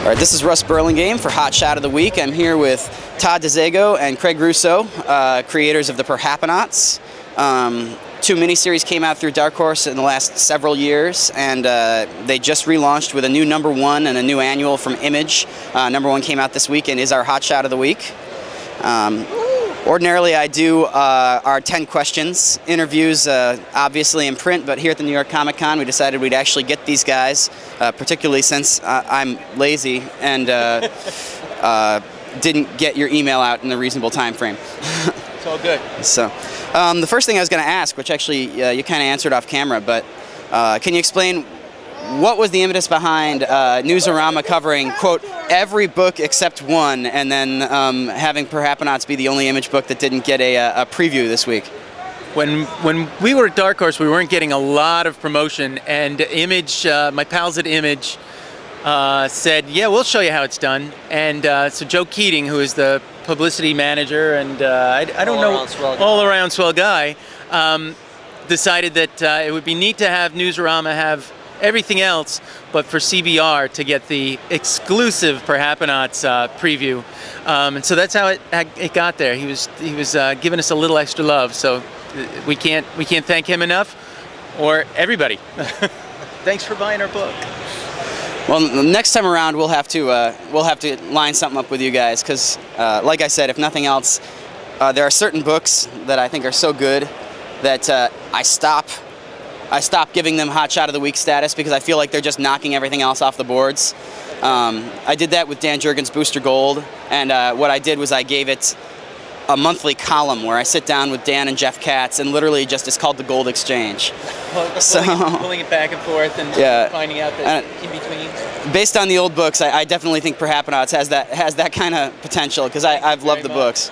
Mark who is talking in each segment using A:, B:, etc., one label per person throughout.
A: All right, this is Russ Burlingame for Hot Shot of the Week. I'm here with Todd DeZago and Craig Rousseau, creators of the Perhapanauts. Two miniseries came out through Dark Horse in the last several years, and they just relaunched with a new #1 and a new annual from Image. #1 came out this week and is our Hot Shot of the Week. Ordinarily, I do our 10 questions interviews, obviously in print, but here at the New York Comic Con, we decided we'd actually get these guys, particularly since I'm lazy and didn't get your email out in a reasonable time frame.
B: It's all good.
A: So, the first thing I was going to ask, which actually you kind of answered off camera, but can you explain what was the impetus behind Newsarama covering, quote, every book except one, and then having Perhapanauts be the only Image book that didn't get a preview this week?
B: When we were at Dark Horse, we weren't getting a lot of promotion, and Image, my pals at Image, said, yeah, we'll show you how it's done. And so Joe Keating, who is the publicity manager and I don't know, all-around swell guy, decided that it would be neat to have Newsarama have everything else, but for CBR to get the exclusive Perhapanauts preview, and so that's how it got there. He was giving us a little extra love, so we can't thank him enough, or everybody. Thanks for buying our book.
A: Well, next time around we'll have to line something up with you guys, because like I said, if nothing else, there are certain books that I think are so good that I stop giving them Hot Shot of the Week status because I feel like they're just knocking everything else off the boards. I did that with Dan Jurgens' Booster Gold, and what I did was I gave it a monthly column where I sit down with Dan and Jeff Katz, and literally just it's called the Gold Exchange.
B: Pulling it back and forth and finding out that in between.
A: Based on the old books, I definitely think Perhapanauts has that kind of potential, because I've loved the books.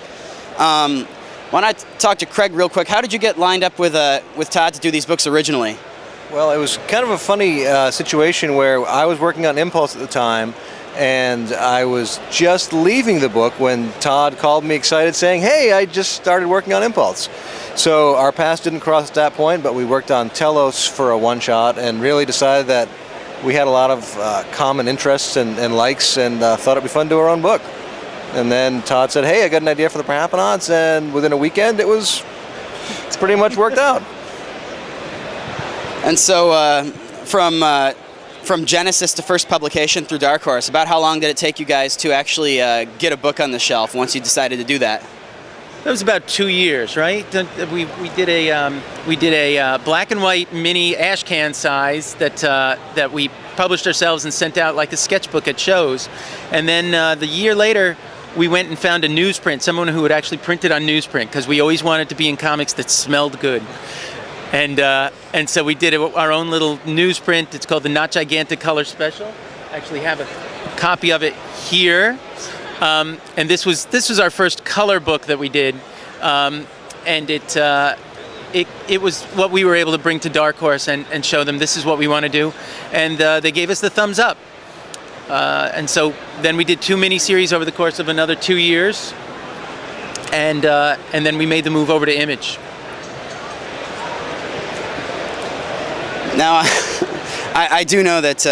A: Why not talk to Craig real quick? How did you get lined up with Todd to do these books originally?
C: Well, it was kind of a funny situation where I was working on Impulse at the time, and I was just leaving the book when Todd called me excited saying, hey, I just started working on Impulse. So our paths didn't cross at that point, but we worked on Telos for a one-shot and really decided that we had a lot of common interests and likes, and thought it'd be fun to do our own book. And then Todd said, hey, I got an idea for the Perhapanauts, and within a weekend it's pretty much worked out.
A: And so from Genesis to first publication through Dark Horse, about how long did it take you guys to actually get a book on the shelf once you decided to do that?
B: That was about 2 years, right? We did a black and white mini ash can size that we published ourselves and sent out like a sketchbook at shows, and then the year later we went and found a newsprint, someone who would actually print it on newsprint, because we always wanted to be in comics that smelled good. And so we did our own little newsprint. It's called the Not Gigantic Color Special. I actually have a copy of it here. And this was our first color book that we did, and it was what we were able to bring to Dark Horse and show them this is what we want to do, and they gave us the thumbs up. And so then we did 2 miniseries over the course of another 2 years, and then we made the move over to Image.
A: Now, I do know that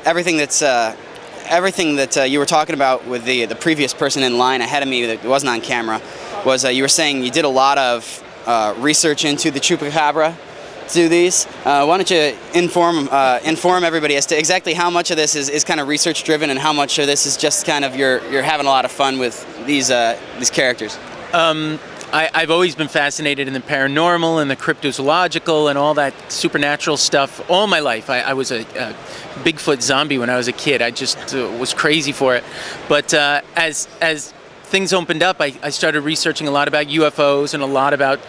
A: everything that you were talking about with the previous person in line ahead of me that wasn't on camera was you were saying you did a lot of research into the Chupacabra to do these. Why don't you inform everybody as to exactly how much of this is kind of research driven and how much of this is just kind of you're having a lot of fun with these characters?
B: I've always been fascinated in the paranormal and the cryptozoological and all that supernatural stuff all my life. I was a Bigfoot zombie when I was a kid. I just was crazy for it. But as things opened up, I started researching a lot about UFOs and a lot about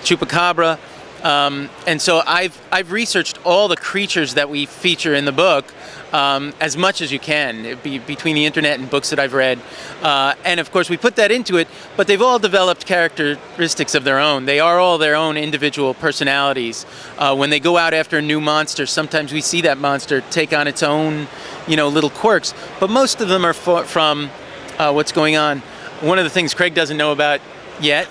B: Chupacabra. And so I've researched all the creatures that we feature in the book, as much as you can, between the internet and books that I've read. And of course we put that into it, but they've all developed characteristics of their own. They are all their own individual personalities. When they go out after a new monster, sometimes we see that monster take on its own, little quirks, but most of them are from what's going on. One of the things Craig doesn't know about yet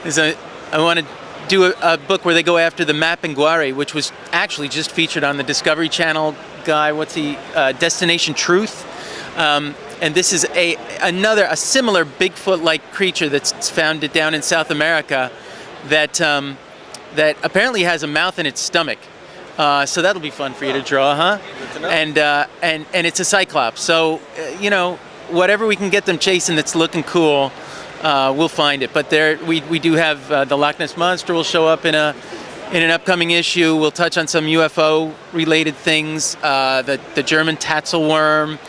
B: is I want to do a book where they go after the Mapinguari, which was actually just featured on the Discovery Channel guy, Destination Truth. And this is a similar Bigfoot-like creature that's found down in South America that apparently has a mouth in its stomach. So that'll be fun for you to draw, huh? And it's a cyclops. So whatever we can get them chasing that's looking cool, we'll find it. But we do have the Loch Ness Monster will show up in an upcoming issue. We'll touch on some UFO related things, the German Tatzelworm,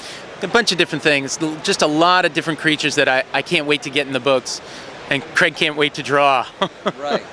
B: a bunch of different things. Just a lot of different creatures that I can't wait to get in the books, and Craig can't wait to draw.
C: Right.